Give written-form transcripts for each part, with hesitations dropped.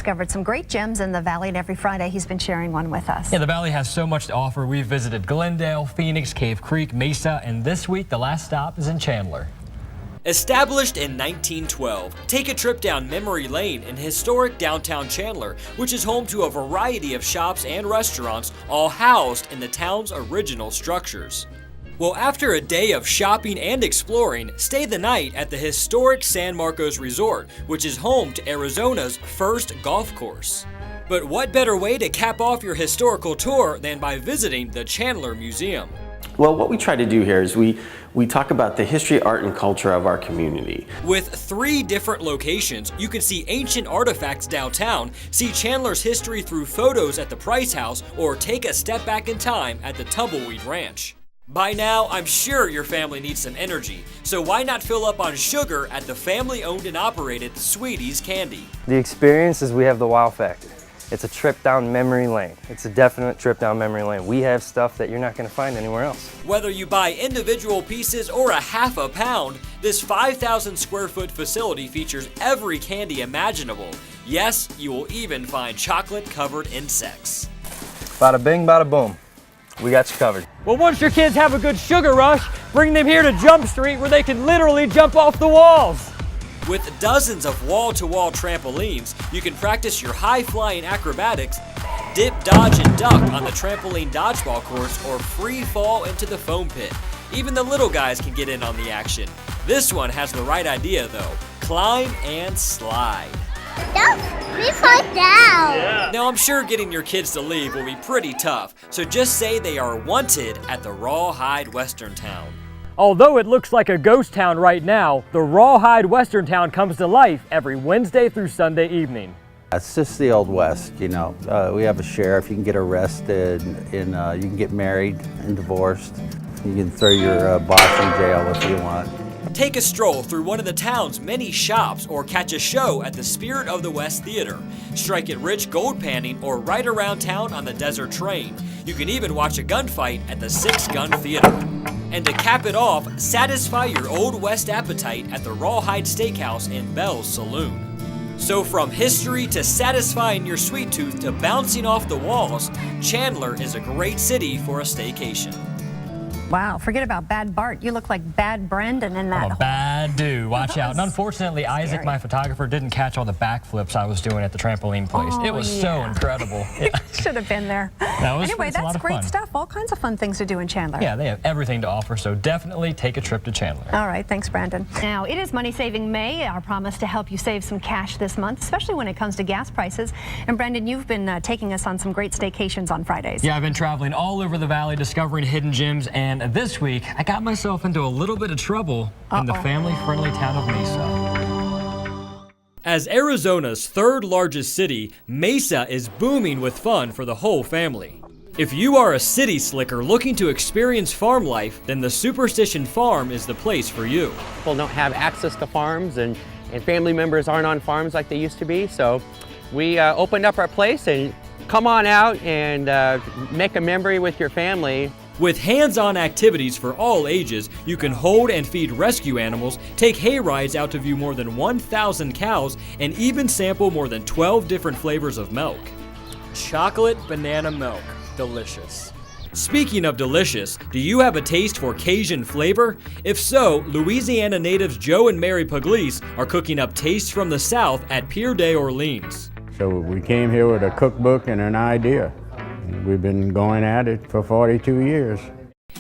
Discovered some great gems in the Valley, and every Friday he's been sharing one with us. Yeah, the Valley has so much to offer. We've visited Glendale, Phoenix, Cave Creek, Mesa, and this week the last stop is in Chandler. Established in 1912, take a trip down memory lane in historic downtown Chandler, which is home to a variety of shops and restaurants, all housed in the town's original structures. Well, after a day of shopping and exploring, stay the night at the historic San Marcos Resort, which is home to Arizona's first golf course. But what better way to cap off your historical tour than by visiting the Chandler Museum? Well, what we try to do here is we talk about the history, art, and culture of our community. With 3 different locations, you can see ancient artifacts downtown, see Chandler's history through photos at the Price House, or take a step back in time at the Tumbleweed Ranch. By now, I'm sure your family needs some energy, so why not fill up on sugar at the family-owned and operated Sweeties Candy? The experience is we have the wow factor. It's a trip down memory lane. It's a definite trip down memory lane. We have stuff that you're not going to find anywhere else. Whether you buy individual pieces or a half a pound, this 5,000 square foot facility features every candy imaginable. Yes, you will even find chocolate-covered insects. Bada bing, bada boom. We got you covered. Well, once your kids have a good sugar rush, bring them here to Jump Street where they can literally jump off the walls. With dozens of wall-to-wall trampolines, you can practice your high-flying acrobatics, dip, dodge, and duck on the trampoline dodgeball course, or free fall into the foam pit. Even the little guys can get in on the action. This one has the right idea though. Climb and slide. We fall down. Yeah. Now I'm sure getting your kids to leave will be pretty tough, so just say they are wanted at the Rawhide Western Town. Although it looks like a ghost town right now, the Rawhide Western Town comes to life every Wednesday through Sunday evening. It's just the Old West, you know. We have a sheriff, you can get arrested, and you can get married and divorced. You can throw your boss in jail if you want. Take a stroll through one of the town's many shops or catch a show at the Spirit of the West Theater. Strike it rich gold panning or ride around town on the Desert Train. You can even watch a gunfight at the Six Gun Theater. And to cap it off, satisfy your Old West appetite at the Rawhide Steakhouse and Bell's Saloon. So from history to satisfying your sweet tooth to bouncing off the walls, Chandler is a great city for a staycation. Wow, forget about Bad Bart. You look like Bad Brendan in that. I'm a bad dude. Watch out. And unfortunately, Isaac, my photographer, didn't catch all the backflips I was doing at the trampoline place. It was so incredible. Yeah. Should have been there. Anyway, that's great stuff. All kinds of fun things to do in Chandler. Yeah, they have everything to offer, so definitely take a trip to Chandler. All right, thanks, Brandon. Now, it is Money Saving May, our promise to help you save some cash this month, especially when it comes to gas prices. And Brandon, you've been taking us on some great staycations on Fridays. Yeah, I've been traveling all over the Valley, discovering hidden gems, and this week, I got myself into a little bit of trouble in the family-friendly town of Mesa. As Arizona's 3rd largest city, Mesa is booming with fun for the whole family. If you are a city slicker looking to experience farm life, then the Superstition Farm is the place for you. People don't have access to farms and family members aren't on farms like they used to be, so we opened up our place and come on out and make a memory with your family. With hands-on activities for all ages, you can hold and feed rescue animals, take hay rides out to view more than 1,000 cows, and even sample more than 12 different flavors of milk. Chocolate banana milk. Delicious. Speaking of delicious, do you have a taste for Cajun flavor? If so, Louisiana natives Joe and Mary Pugliese are cooking up tastes from the South at Pier de Orleans. So we came here with a cookbook and an idea. We've been going at it for 42 years.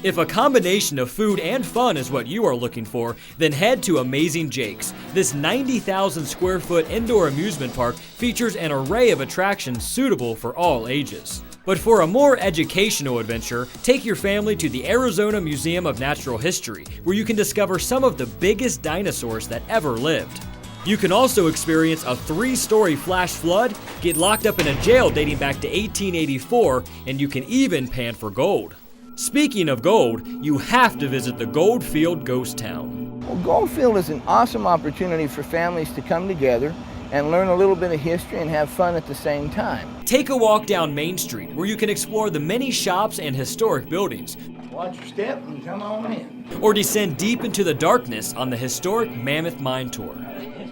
If a combination of food and fun is what you are looking for, then head to Amazing Jake's. This 90,000 square foot indoor amusement park features an array of attractions suitable for all ages. But for a more educational adventure, take your family to the Arizona Museum of Natural History, where you can discover some of the biggest dinosaurs that ever lived. You can also experience a 3-story flash flood, get locked up in a jail dating back to 1884, and you can even pan for gold. Speaking of gold, you have to visit the Goldfield Ghost Town. Well, Goldfield is an awesome opportunity for families to come together and learn a little bit of history and have fun at the same time. Take a walk down Main Street, where you can explore the many shops and historic buildings. Watch your step and come on in. Or descend deep into the darkness on the historic Mammoth Mine Tour.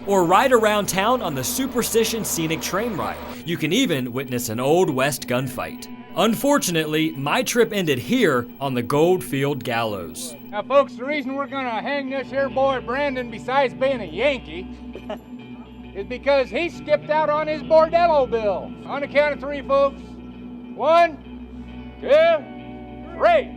or ride around town on the Superstition Scenic Train Ride. You can even witness an Old West gunfight. Unfortunately, my trip ended here on the Goldfield Gallows. Now folks, the reason we're gonna hang this here boy Brandon, besides being a Yankee, is because he skipped out on his bordello bill. On the count of 3, folks. 1, 2, 3.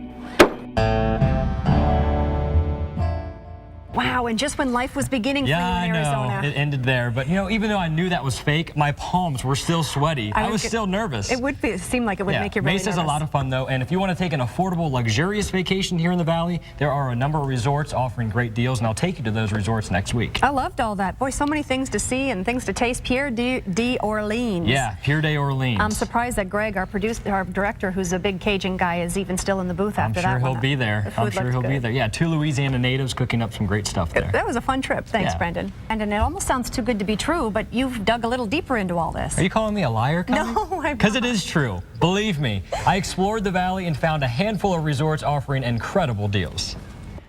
Wow, and just when life was beginning for you in Arizona. I know. It ended there. But, you know, even though I knew that was fake, my palms were still sweaty. I was still nervous. It would seem like it would make you really nervous. Mesa's a lot of fun, though. And if you want to take an affordable, luxurious vacation here in the Valley, there are a number of resorts offering great deals, and I'll take you to those resorts next week. I loved all that. Boy, so many things to see and things to taste. Pierre d'Orleans. Yeah, Pierre d'Orleans. I'm surprised that Greg, our director, who's a big Cajun guy, is even still in the booth after that. I'm sure he'll be there. I'm sure he'll be there. Yeah, 2 Louisiana natives cooking up some great stuff there. That was a fun trip. Thanks, Brendan. And it almost sounds too good to be true, but you've dug a little deeper into all this. Are you calling me a liar, Connie? No, I'm not. Because it is true. Believe me, I explored the Valley and found a handful of resorts offering incredible deals.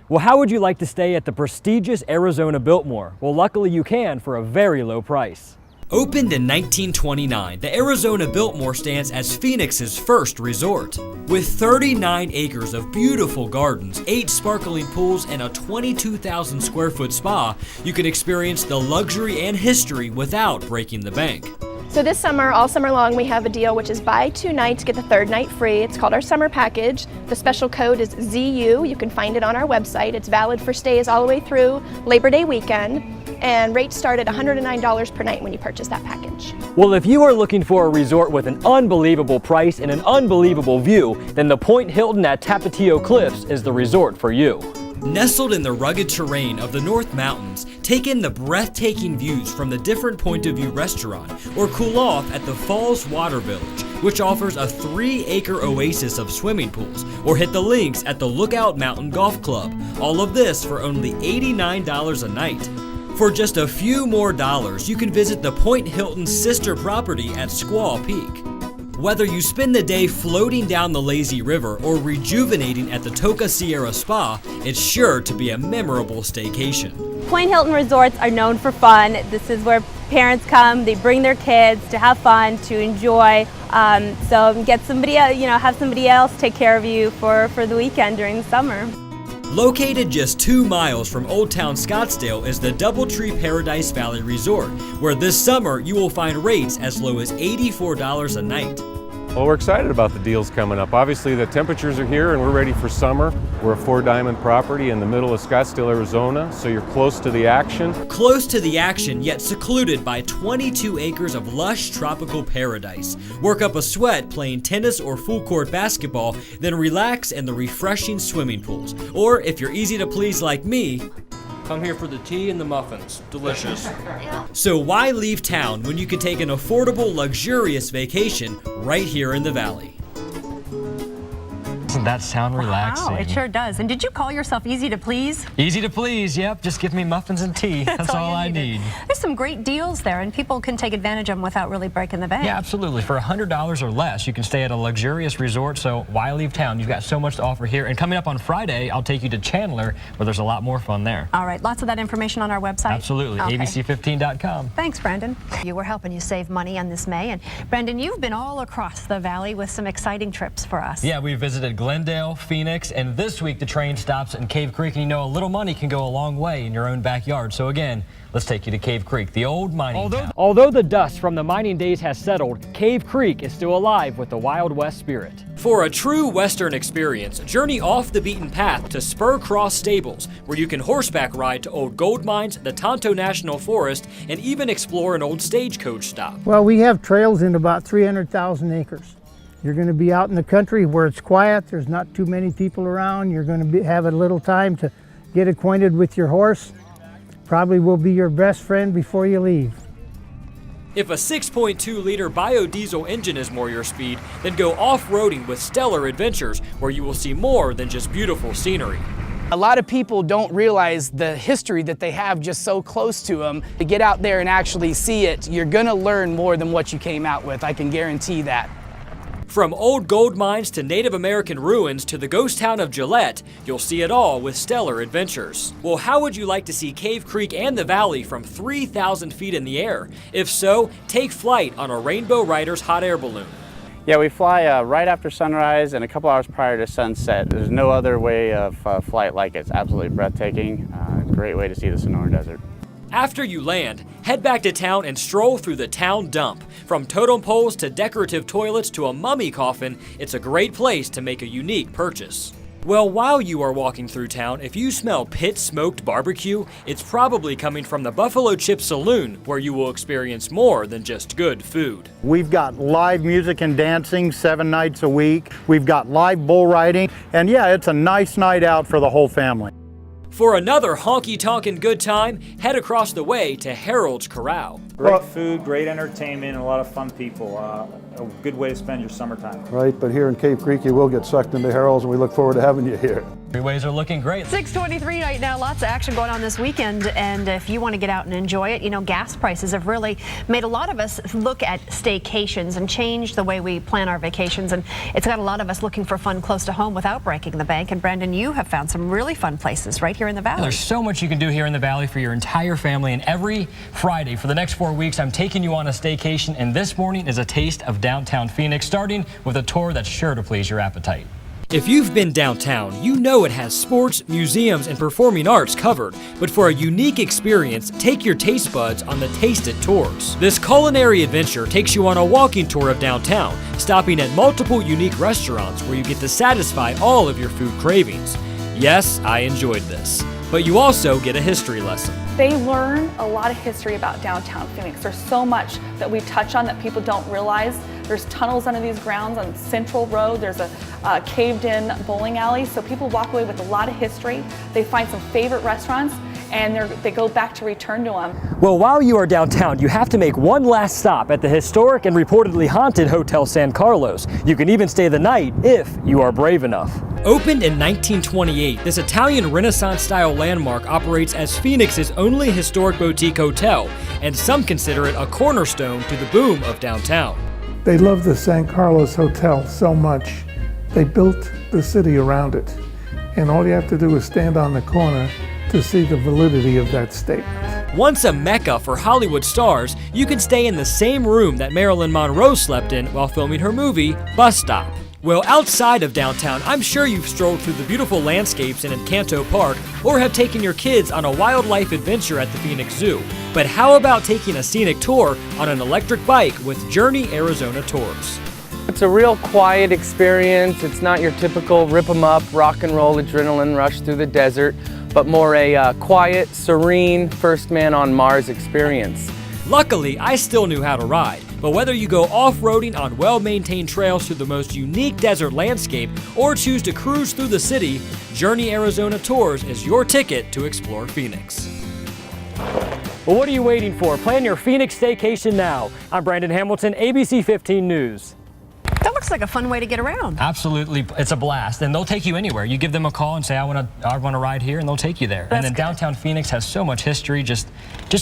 Well, how would you like to stay at the prestigious Arizona Biltmore? Well, luckily you can for a very low price. Opened in 1929, the Arizona Biltmore stands as Phoenix's first resort. With 39 acres of beautiful gardens, 8 sparkling pools, and a 22,000 square foot spa, you can experience the luxury and history without breaking the bank. So this summer, all summer long, we have a deal which is buy 2 nights, get the 3rd night free. It's called our summer package. The special code is ZU. You can find it on our website. It's valid for stays all the way through Labor Day weekend. And rates start at $109 per night when you purchase that package. Well, if you are looking for a resort with an unbelievable price and an unbelievable view, then the Point Hilton at Tapatio Cliffs is the resort for you. Nestled in the rugged terrain of the North Mountains, take in the breathtaking views from the Different Point of View restaurant, or cool off at the Falls Water Village, which offers a 3-acre oasis of swimming pools, or hit the links at the Lookout Mountain Golf Club. All of this for only $89 a night. For just a few more dollars, you can visit the Point Hilton's sister property at Squaw Peak. Whether you spend the day floating down the lazy river or rejuvenating at the Toca Sierra Spa, it's sure to be a memorable staycation. Point Hilton resorts are known for fun. This is where parents come, they bring their kids to have fun, to enjoy. So get somebody, have somebody else take care of you for the weekend during the summer. Located just 2 miles from Old Town Scottsdale is the Doubletree Paradise Valley Resort, where this summer you will find rates as low as $84 a night. Well, we're excited about the deals coming up. Obviously, the temperatures are here and we're ready for summer. We're a 4-diamond property in the middle of Scottsdale, Arizona, so you're close to the action. Close to the action, yet secluded by 22 acres of lush tropical paradise. Work up a sweat playing tennis or full court basketball, then relax in the refreshing swimming pools. Or if you're easy to please like me, come here for the tea and the muffins. Delicious. So why leave town when you can take an affordable, luxurious vacation right here in the Valley? Doesn't that sound relaxing? Wow, it sure does. And did you call yourself easy to please? Easy to please, yep. Just give me muffins and tea. That's all I need. There's some great deals there, and people can take advantage of them without really breaking the bank. Yeah, absolutely. For $100 or less, you can stay at a luxurious resort, so why leave town? You've got so much to offer here. And coming up on Friday, I'll take you to Chandler, where there's a lot more fun there. All right, lots of that information on our website? Absolutely, okay. abc15.com. Thanks, Brandon. We're helping you save money on this May. And Brandon, you've been all across the Valley with some exciting trips for us. Yeah, we visited Glendale, Phoenix, and this week the train stops in Cave Creek, and you know a little money can go a long way in your own backyard. So again, let's take you to Cave Creek, the old mining town. Although the dust from the mining days has settled, Cave Creek is still alive with the Wild West spirit. For a true Western experience, journey off the beaten path to Spur Cross Stables, where you can horseback ride to old gold mines, the Tonto National Forest, and even explore an old stagecoach stop. Well, we have trails in about 300,000 acres. You're going to be out in the country where it's quiet, there's not too many people around, you're going to have a little time to get acquainted with your horse. Probably will be your best friend before you leave. If a 6.2-liter biodiesel engine is more your speed, then go off-roading with Stellar Adventures, where you will see more than just beautiful scenery. A lot of people don't realize the history that they have just so close to them. To get out there and actually see it, you're going to learn more than what you came out with, I can guarantee that. From old gold mines to Native American ruins to the ghost town of Gillette, you'll see it all with Stellar Adventures. Well, how would you like to see Cave Creek and the valley from 3,000 feet in the air? If so, take flight on a Rainbow Riders hot air balloon. Yeah, we fly right after sunrise and a couple hours prior to sunset. There's no other way of flight like it. It's absolutely breathtaking. Great way to see the Sonoran Desert. After you land, head back to town and stroll through the town dump. From totem poles to decorative toilets to a mummy coffin, it's a great place to make a unique purchase. Well, while you are walking through town, if you smell pit-smoked barbecue, it's probably coming from the Buffalo Chip Saloon, where you will experience more than just good food. We've got live music and dancing 7 nights a week. We've got live bull riding, and yeah, it's a nice night out for the whole family. For another honky-tonkin' good time, head across the way to Harold's Corral. Great food, great entertainment, and a lot of fun people. A good way to spend your summertime. Right, but here in Cave Creek, you will get sucked into Harold's, and we look forward to having you here. Freeways are looking great. 6:23 right now, lots of action going on this weekend, and if you want to get out and enjoy it, you know, gas prices have really made a lot of us look at staycations and change the way we plan our vacations, and it's got a lot of us looking for fun close to home without breaking the bank. And Brandon, you have found some really fun places right here in the valley. There's so much you can do here in the valley for your entire family, and every Friday for the next 4 weeks, I'm taking you on a staycation, and this morning is a taste of downtown Phoenix, starting with a tour that's sure to please your appetite. If you've been downtown, you know it has sports, museums, and performing arts covered. But for a unique experience, take your taste buds on the Taste It Tours. This culinary adventure takes you on a walking tour of downtown, stopping at multiple unique restaurants where you get to satisfy all of your food cravings. Yes, I enjoyed this. But you also get a history lesson. They learn a lot of history about downtown Phoenix. There's so much that we touch on that people don't realize. There's tunnels under these grounds on Central Road. There's a caved-in bowling alley, so people walk away with a lot of history. They find some favorite restaurants, and they go back to return to them. Well, while you are downtown, you have to make one last stop at the historic and reportedly haunted Hotel San Carlos. You can even stay the night if you are brave enough. Opened in 1928, this Italian Renaissance-style landmark operates as Phoenix's only historic boutique hotel, and some consider it a cornerstone to the boom of downtown. They love the San Carlos Hotel so much, they built the city around it. And all you have to do is stand on the corner to see the validity of that statement. Once a mecca for Hollywood stars, you can stay in the same room that Marilyn Monroe slept in while filming her movie, Bus Stop. Well, outside of downtown, I'm sure you've strolled through the beautiful landscapes in Encanto Park or have taken your kids on a wildlife adventure at the Phoenix Zoo. But how about taking a scenic tour on an electric bike with Journey Arizona Tours? It's a real quiet experience. It's not your typical rip 'em up, rock and roll adrenaline rush through the desert, but more a quiet, serene, first man on Mars experience. Luckily, I still knew how to ride, but whether you go off-roading on well-maintained trails through the most unique desert landscape or choose to cruise through the city, Journey Arizona Tours is your ticket to explore Phoenix. Well, what are you waiting for? Plan your Phoenix staycation now. I'm Brandon Hamilton, ABC 15 News. That looks like a fun way to get around. Absolutely, it's a blast, and they'll take you anywhere. You give them a call and say, I want to ride here, and they'll take you there. And then downtown Phoenix has so much history. Just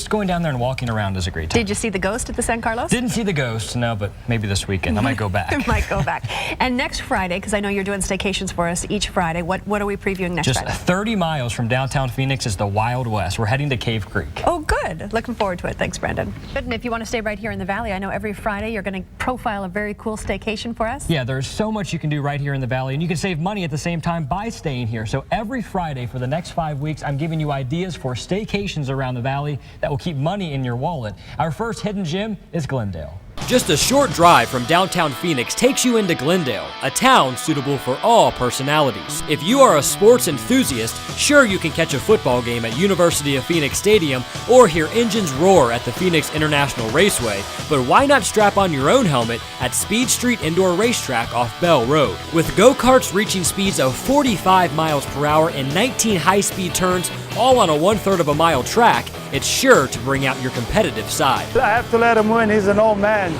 going down there and walking around is a great time. Did you see the ghost at the San Carlos? Didn't see the ghost, no, but maybe this weekend I might go back. You might go back. And next Friday, because I know you're doing staycations for us each Friday, what are we previewing next Friday? Just 30 miles from downtown Phoenix is the Wild West. We're heading to Cave Creek. Oh, good. Looking forward to it. Thanks, Brandon. Good, and if you want to stay right here in the valley, I know every Friday you're going to profile a very cool staycation for us. Yeah, there's so much you can do right here in the valley, and you can save money at the same time by staying here. So every Friday for the next 5 weeks, I'm giving you ideas for staycations around the valley that will keep money in your wallet. Our first hidden gem is Glendale. Just a short drive from downtown Phoenix takes you into Glendale, a town suitable for all personalities. If you are a sports enthusiast, sure, you can catch a football game at University of Phoenix Stadium or hear engines roar at the Phoenix International Raceway, but why not strap on your own helmet at Speed Street Indoor Racetrack off Bell Road? With go-karts reaching speeds of 45 miles per hour and 19 high-speed turns, all on a 1/3 of a mile track, it's sure to bring out your competitive side. I have to let him win. He's an old man.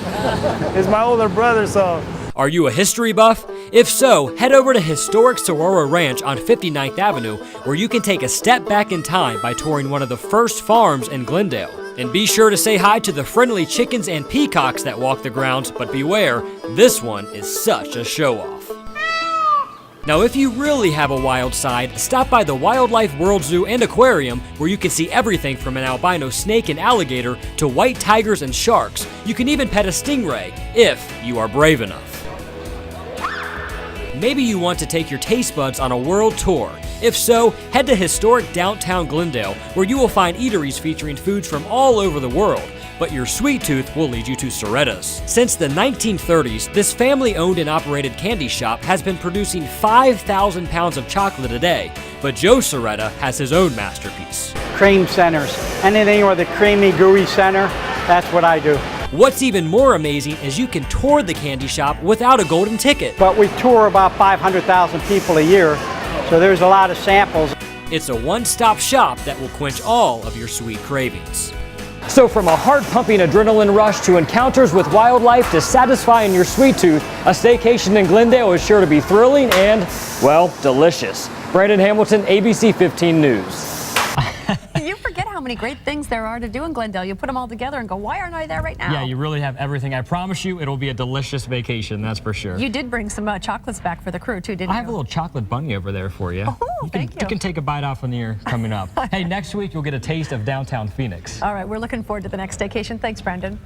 He's my older brother, so. Are you a history buff? If so, head over to historic Sorora Ranch on 59th Avenue, where you can take a step back in time by touring one of the first farms in Glendale. And be sure to say hi to the friendly chickens and peacocks that walk the grounds, but beware, this one is such a show-off. Now, if you really have a wild side, stop by the Wildlife World Zoo and Aquarium, where you can see everything from an albino snake and alligator to white tigers and sharks. You can even pet a stingray, if you are brave enough. Maybe you want to take your taste buds on a world tour. If so, head to historic downtown Glendale, where you will find eateries featuring foods from all over the world. But your sweet tooth will lead you to Soretta's. Since the 1930s, this family-owned and operated candy shop has been producing 5,000 pounds of chocolate a day. But Joe Soretta has his own masterpiece. Cream centers. Anything with a creamy, gooey center, that's what I do. What's even more amazing is you can tour the candy shop without a golden ticket. But we tour about 500,000 people a year, so there's a lot of samples. It's a one-stop shop that will quench all of your sweet cravings. So from a heart-pumping adrenaline rush to encounters with wildlife to satisfying your sweet tooth, a staycation in Glendale is sure to be thrilling and, well, delicious. Brandon Hamilton, ABC 15 News. You forget how many great things there are to do in Glendale. You put them all together and go, why aren't I there right now? Yeah, you really have everything. I promise you it'll be a delicious vacation, that's for sure. You did bring some chocolates back for the crew too, didn't you? I have a little chocolate bunny over there for you. Oh, thank you. You can take a bite off when you're coming up. Hey, next week you'll get a taste of downtown Phoenix. All right, we're looking forward to the next staycation. Thanks, Brandon.